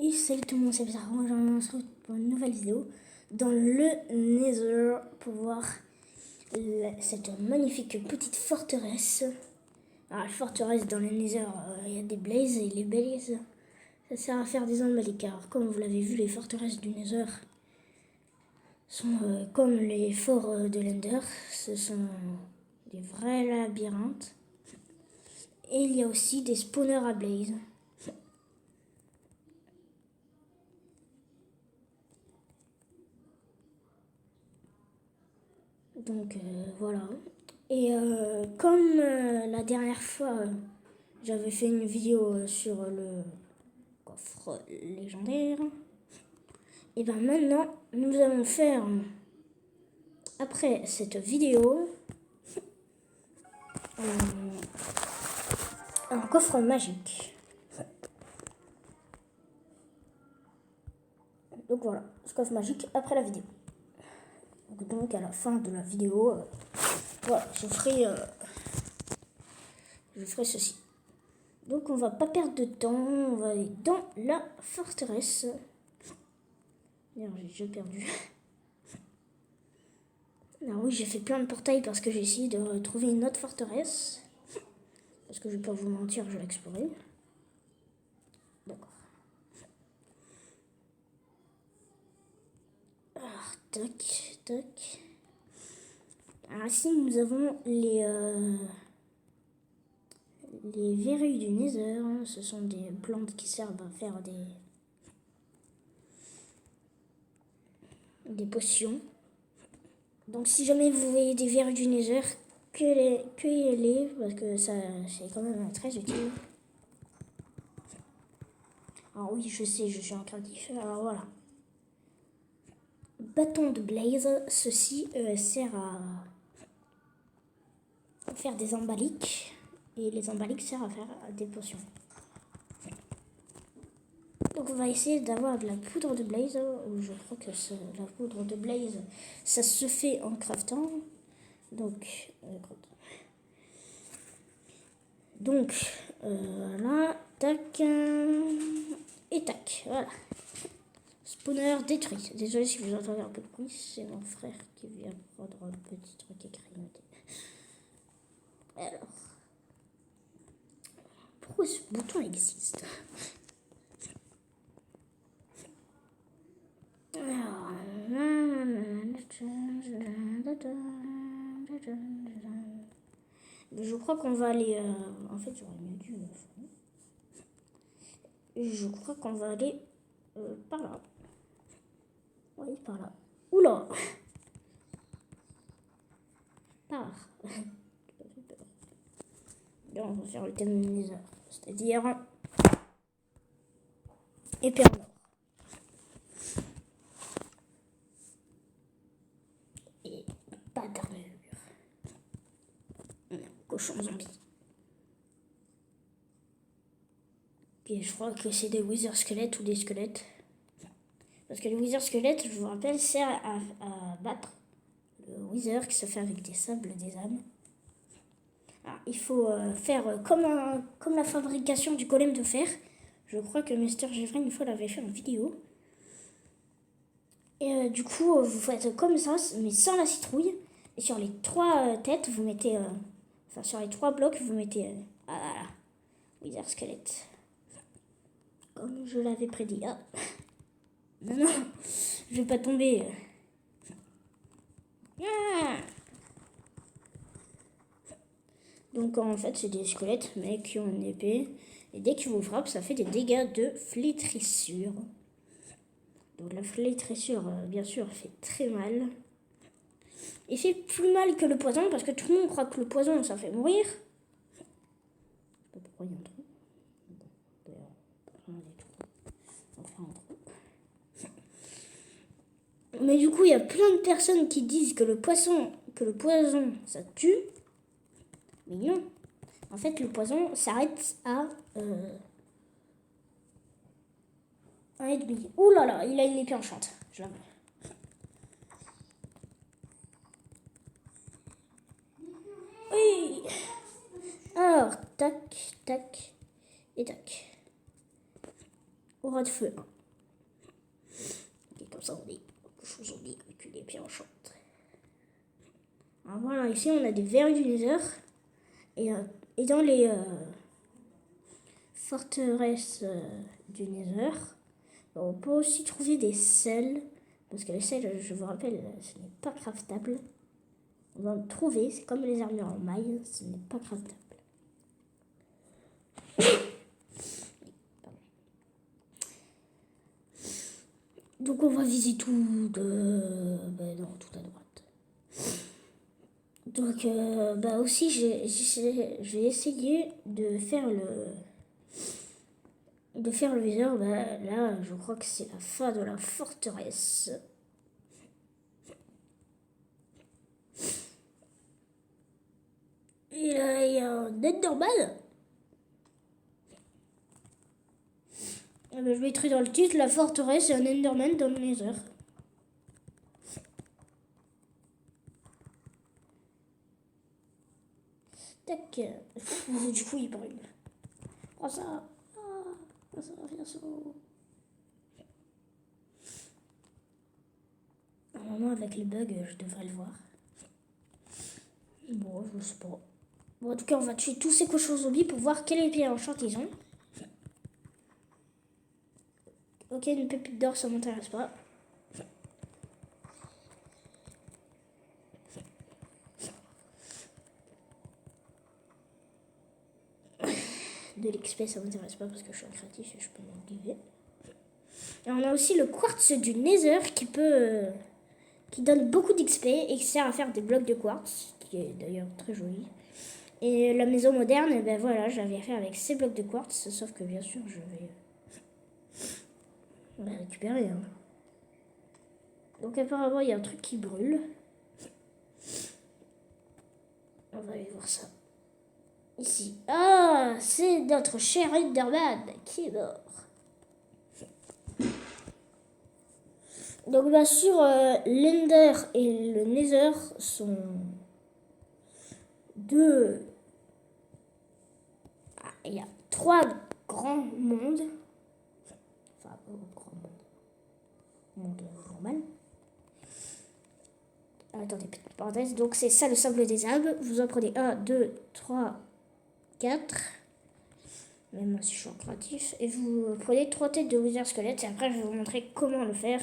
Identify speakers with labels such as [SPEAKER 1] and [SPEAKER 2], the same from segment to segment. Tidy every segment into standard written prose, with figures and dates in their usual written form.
[SPEAKER 1] Et salut tout le monde, c'est bizarre. Aujourd'hui, on se retrouve pour une nouvelle vidéo dans le Nether pour voir cette magnifique petite forteresse. Alors, la forteresse dans le Nether, il y a des blazes et les blazes, ça sert à faire des emballés. Car comme vous l'avez vu, les forteresses du Nether sont comme les forts de l'Ender, ce sont des vrais labyrinthes. Et il y a aussi des spawners à blaze. Donc voilà. Et comme la dernière fois, j'avais fait une vidéo sur le coffre légendaire, et bien maintenant, nous allons faire, après cette vidéo, un coffre magique. Donc voilà, ce coffre magique après la vidéo. Donc à la fin de la vidéo, voilà, je ferai ceci. Donc on va pas perdre de temps, on va aller dans la forteresse. D'ailleurs, j'ai déjà perdu. Alors oui, j'ai fait plein de portails parce que j'ai essayé de trouver une autre forteresse. Parce que je vais pas vous mentir, je vais l'explorer. D'accord. Alors, tac, tac. Alors ici, nous avons les verrues du Nether. Ce sont des plantes qui servent à faire des potions. Donc si jamais vous voyez des verrues du Nether, cueillez-les parce que ça c'est quand même très utile. Alors oui, je sais, je suis un créatif. Alors voilà. Bâton de blaze, ceci sert à faire des embaliques. Et les embaliques servent à faire des potions. Donc on va essayer d'avoir de la poudre de blaze. Je crois que la poudre de blaze, ça se fait en craftant. Donc voilà, tac, et tac, voilà. Spawner détruit. Désolé si vous entendez un peu de bruit, c'est mon frère qui vient prendre un petit truc écrit. Alors, pourquoi ce bouton existe? Alors, je crois qu'on va aller... en fait, j'aurais mieux dû... je crois qu'on va aller par là. Oui, par là. Oula! Par. Là, on va faire le thème Nether. C'est-à-dire... épée en or. Et pas d'armure. Cochon zombie. Et je crois que c'est des wither squelettes ou des squelettes. Parce que le wither squelette, je vous rappelle, sert à battre le wither qui se fait avec des sables des âmes. Alors, il faut faire comme la fabrication du golem de fer. Je crois que Mr. Jeffrey une fois l'avait fait en vidéo. Et du coup, vous faites comme ça, mais sans la citrouille. Et sur les 3 têtes, vous mettez... enfin, sur les 3 blocs, vous mettez... voilà, wither squelette. Comme je l'avais prédit. Ah. Non, non, je vais pas tomber. Ah. Donc en fait, c'est des squelettes, mais qui ont une épée. Et dès qu'ils vous frappent, ça fait des dégâts de flétrissure. Donc la flétrissure, bien sûr, fait très mal. Il fait plus mal que le poison, parce que tout le monde croit que le poison, ça fait mourir. Je sais pas pourquoi il y a un trou. D'ailleurs, on va faire un trou. Mais du coup, il y a plein de personnes qui disent que le poison, ça tue. Mais non. En fait, le poison s'arrête à 1,5. Ouh là là, il a une épée enchante. Je la veux. Oui. Alors, tac, tac et tac. Oh aura de feu 1. Et comme ça, on dit quelque chose, on dit avec les pierres enchantes. Alors voilà, ici on a des verres du Nether. Et dans les forteresses du Nether, on peut aussi trouver des sels. Parce que les sels, je vous rappelle, ce n'est pas craftable. On va le trouver, c'est comme les armures en maille, ce n'est pas craftable. Donc on va viser tout non, tout à droite. Donc aussi je vais essayer de faire le viseur. Là je crois que c'est la fin de la forteresse. Et là il y a un Enderman. Je mettrai dans le titre la forteresse et un Enderman dans le Nether. Tac. Du coup, il brûle. Oh ça. Ah, ça revient sur. Normalement, avec les bugs, je devrais le voir. Bon, je sais pas. Bon, en tout cas, on va tuer tous ces cochons zombies pour voir quelle épée enchante ils ont. Ok, une pépite d'or, ça m'intéresse pas. De l'XP, ça m'intéresse pas parce que je suis un créatif et je peux m'en giver. Et on a aussi le quartz du Nether qui donne beaucoup d'XP et qui sert à faire des blocs de quartz, qui est d'ailleurs très joli. Et la maison moderne, voilà, j'avais fait avec ces blocs de quartz, sauf que bien sûr, je vais récupérer. Hein. Donc apparemment, il y a un truc qui brûle. On va aller voir ça. Ici. Ah, c'est notre cher Enderman qui est mort. Donc bien sûr, l'Ender et le Nether sont deux... il y a 3 grands mondes. Enfin, grand monde normal. Attendez, petite parenthèse. Donc c'est ça le sable des Alpes. Vous en prenez 1, 2, 3, 4. Même si je suis en créatif. Et vous prenez 3 têtes de Wither squelette. Et après, je vais vous montrer comment le faire.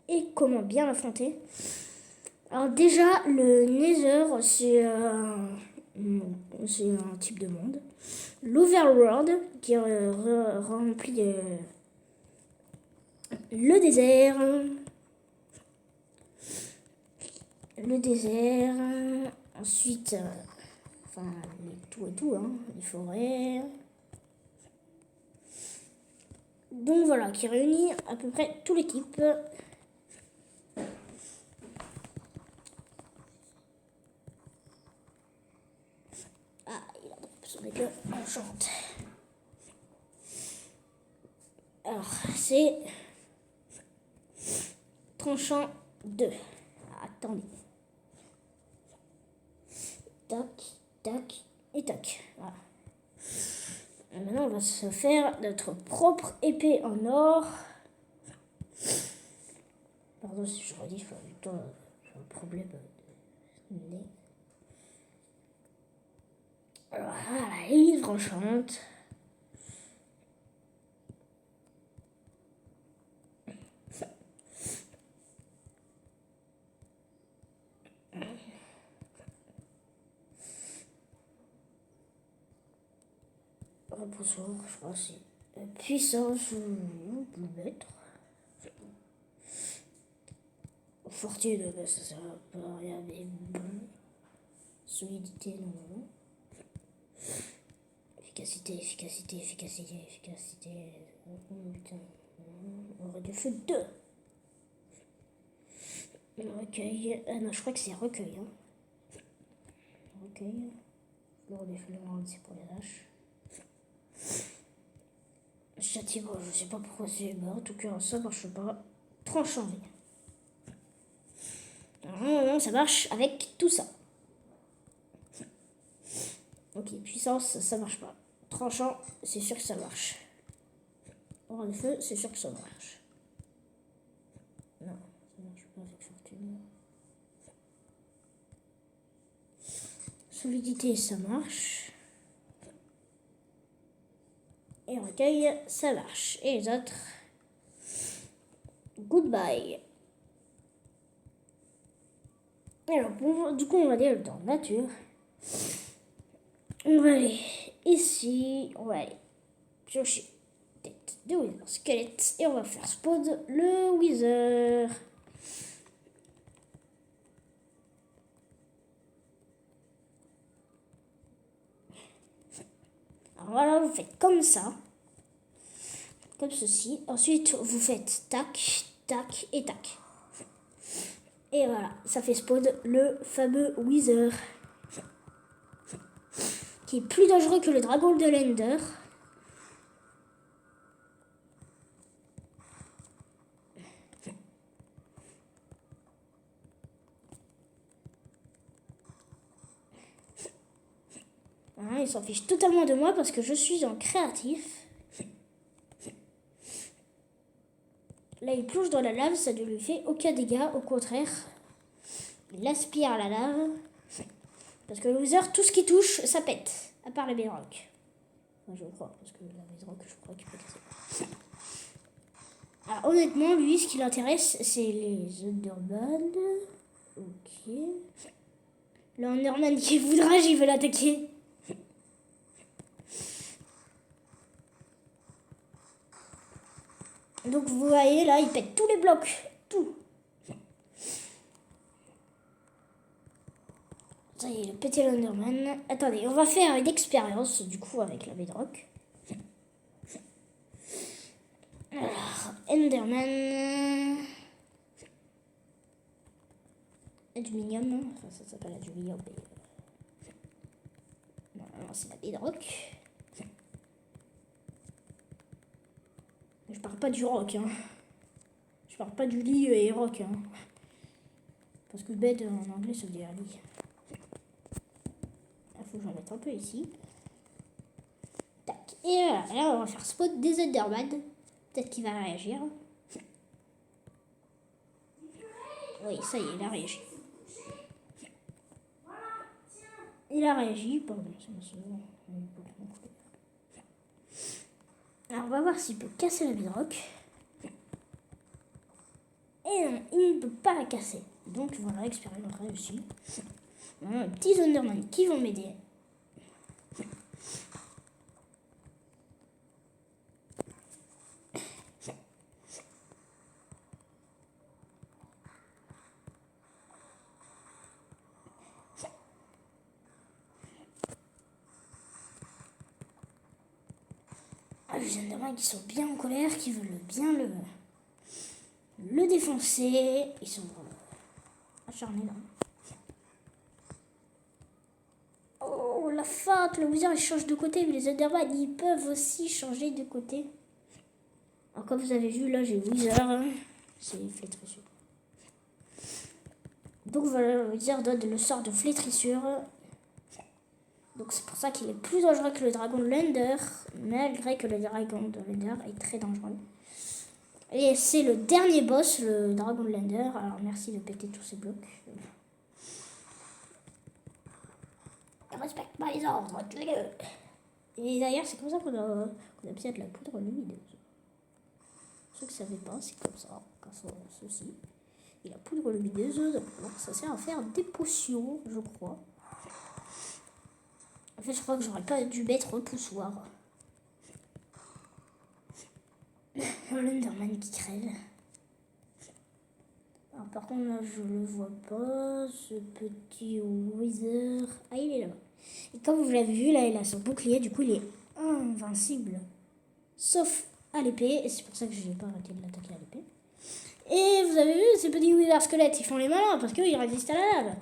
[SPEAKER 1] Et comment bien l'affronter. Alors déjà, le Nether, c'est un type de monde. L'Overworld, qui remplit le désert. Ensuite, tout et tout, hein, les forêts. Donc voilà, qui réunit à peu près tout l'équipe. Ah, il a son épée enchante. Alors, c'est tranchant 2. Attendez. Tac, tac et tac. Voilà. Et maintenant, on va se faire notre propre épée en or. Pardon si je redis, du temps, j'ai un problème de nez. Alors, voilà, il est tranchante. Repoussoir, je crois que c'est puissance, je peux le mettre. Fortune, ça sert à rien, mais bon. Solidité, non. Efficacité. Putain. On aurait dû faire 2. Recueil. Ah non, je crois que c'est recueil. Hein. Recueil. Fleur des fleurs, c'est pour les haches. Châtiment, je sais pas pourquoi c'est mort. En tout cas, ça marche pas. Tranchant. Non, ça marche avec tout ça. Ok, puissance, ça marche pas. Tranchant, c'est sûr que ça marche. Aura de feu, c'est sûr que ça marche. Non, ça marche pas avec fortune. Solidité, ça marche. Et recueil, ça marche. Et les autres, goodbye. Alors, du coup, on va aller dans nature. On va aller ici. On va aller chercher tête de Wither squelette. Et on va faire spawn le Wither. Alors voilà, vous faites comme ça. Comme ceci. Ensuite, vous faites tac, tac et tac. Et voilà, ça fait spawn le fameux Wither. Qui est plus dangereux que le dragon de l'Ender. Voilà, il s'en fiche totalement de moi parce que je suis en créatif. Là, il plonge dans la lave, ça ne lui fait aucun dégât. Au contraire, il aspire la lave. Parce que le Wither, tout ce qui touche, ça pète. À part la bedrock. Enfin, je crois, parce que la bedrock, je crois qu'il peut casser. Alors, honnêtement, lui, ce qui l'intéresse, c'est les Enderman. Ok. Le Enderman qui voudra, j'y veux l'attaquer. Donc, vous voyez, là, il pète tous les blocs. Tout. Ça y est, il a pété l'Enderman. Attendez, on va faire une expérience, du coup, avec la bedrock. Alors, Enderman... Aluminium. Enfin, ça s'appelle aluminium, mais... Non, c'est la bedrock. Je parle pas du rock, hein. Je parle pas du lit et rock, hein. Parce que bed en anglais ça veut dire lit. Il faut que j'en mette un peu ici. Tac. Et voilà, là on va faire spot des Enderman. Peut-être qu'il va réagir. Oui, ça y est, il a réagi. Il a réagi, pardon, c'est mon souvenir. Alors on va voir s'il peut casser la bedrock. Et non, il ne peut pas la casser. Donc voilà, expérience réussie. On a des petits Enderman qui vont m'aider. Les Enderman qui sont bien en colère, qui veulent bien le défoncer. Ils sont acharnés là. Oh la faute, le Wither il change de côté, mais les Enderman ils peuvent aussi changer de côté. Alors comme vous avez vu là j'ai Wither, c'est flétrissure. Donc voilà, le Wither donne le sort de flétrissure. Donc c'est pour ça qu'il est plus dangereux que le dragon de l'Ender, malgré que le dragon de l'Ender est très dangereux. Et c'est le dernier boss, le dragon de l'Ender. Alors merci de péter tous ces blocs. Ne respecte pas les ordres, tue-le. Et d'ailleurs c'est comme ça qu'on a besoin de la poudre lumineuse. Ceux qui ne savaient pas, c'est comme ça, grâce à ceci. Et la poudre lumineuse, donc ça sert à faire des potions, je crois. En fait, je crois que j'aurais pas dû mettre repoussoir. L'Enderman qui crève. Alors, par contre, là, je le vois pas. Ce petit Wither. Ah, il est là-bas. Et comme vous l'avez vu, là, il a son bouclier. Du coup, il est invincible. Sauf à l'épée. Et c'est pour ça que je n'ai pas arrêté de l'attaquer à l'épée. Et vous avez vu, ces petits Wither squelettes, ils font les malins parce qu'ils résistent à la lave.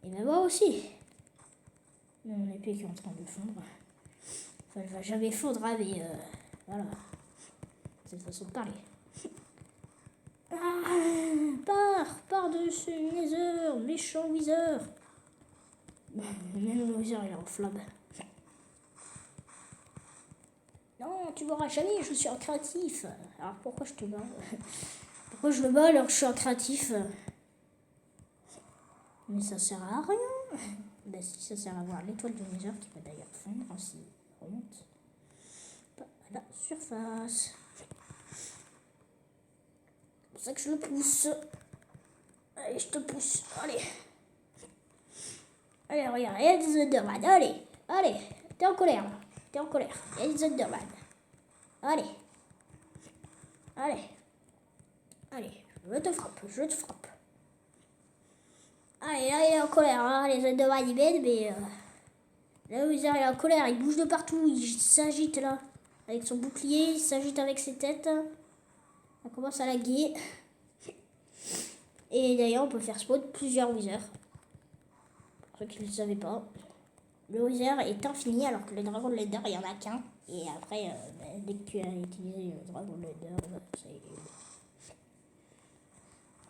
[SPEAKER 1] Et ben moi aussi. Mon épée qui est en train de fondre. Enfin, elle va jamais fondre, mais voilà. Cette façon de parler. Pars de ce Nether, méchant Wither. Même le Wither, il est en flamme. Non, tu m'auras jamais, je suis un créatif. Alors pourquoi je te bats? Pourquoi je le bats alors que je suis un créatif? Mais ça sert à rien. Ben si, ça sert à voir l'étoile de Nether qui va d'ailleurs fondre ainsi remonte pas à la surface. C'est pour ça que je le pousse. Allez, je te pousse. Allez. Allez, regarde, il y a des Enderman. Allez, allez. T'es en colère, là. T'es en colère. Il y a des Enderman. Allez. Allez. Allez, je te frappe, je te frappe. Allez, là, il est en colère, hein. Les Enderman, ils m'aident, mais... Là, Wither, il est en colère, il bouge de partout, il s'agite, là. Avec son bouclier, il s'agite avec ses têtes. On commence à laguer. Et d'ailleurs, on peut faire spawn plusieurs Wither. Pour ceux qui ne le savaient pas. Le Wither est infini, alors que le Dragon de l'Ender, il n'y en a qu'un. Et après, dès que tu as utilisé le Dragon de l'Ender, c'est...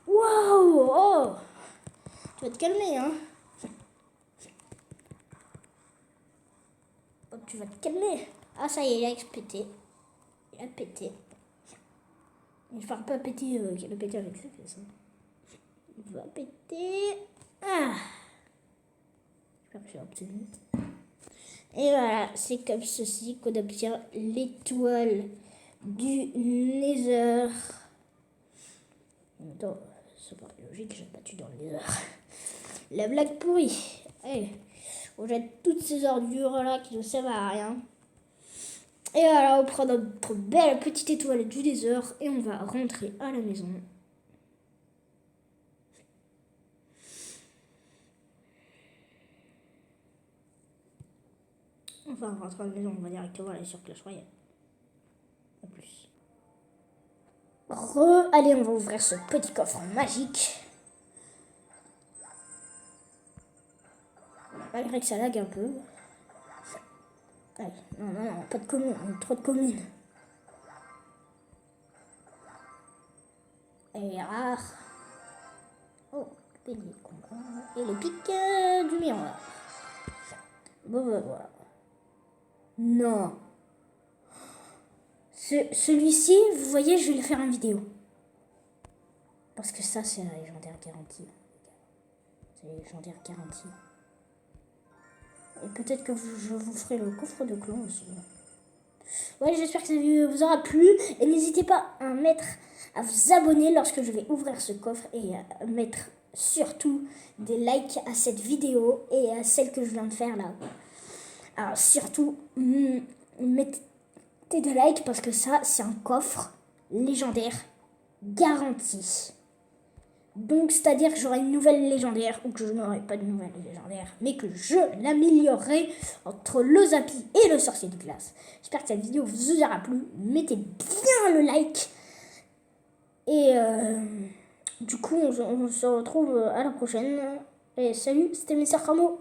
[SPEAKER 1] Waouh! Oh! Tu vas te calmer, hein? Oh, tu vas te calmer. Ah, ça y est, il a pété. Il a pété. Il va pas péter, il a pété avec ça, c'est ça. Il va péter. Ah! J'espère que j'ai obtenu. Et voilà, c'est comme ceci qu'on obtient l'étoile du Nether. Attends, c'est pas logique, j'ai battu dans le Nether. La blague pourrie. Allez, on jette toutes ces ordures là qui ne servent à rien. Et voilà, on prend notre belle petite étoile du Nether et on va rentrer à la maison. Enfin, on rentre à la maison, on va directement aller sur Clash Royale. A plus. Allez, on va ouvrir ce petit coffre magique. Malgré que ça lag un peu. Allez, non, pas de commune, trop de communes. Et rare. Oh, bélier de combat. Et le pic du miroir. Bon, ben voilà. Non. Celui-ci, vous voyez, je vais le faire en vidéo. Parce que ça, c'est un légendaire garanti. C'est un légendaire garanti. Et peut-être que je vous ferai le coffre de clone aussi. Ouais, j'espère que ça vous aura plu. Et n'hésitez pas à vous abonner lorsque je vais ouvrir ce coffre. Et à mettre surtout des likes à cette vidéo et à celle que je viens de faire là. Alors surtout, mettez des likes parce que ça, c'est un coffre légendaire garanti. Donc, c'est-à-dire que j'aurai une nouvelle légendaire ou que je n'aurai pas de nouvelle légendaire, mais que je l'améliorerai entre le Zappy et le sorcier de glace. J'espère que cette vidéo vous aura plu. Mettez bien le like. Et du coup, on se retrouve à la prochaine. Et salut, c'était Mr. Cramo.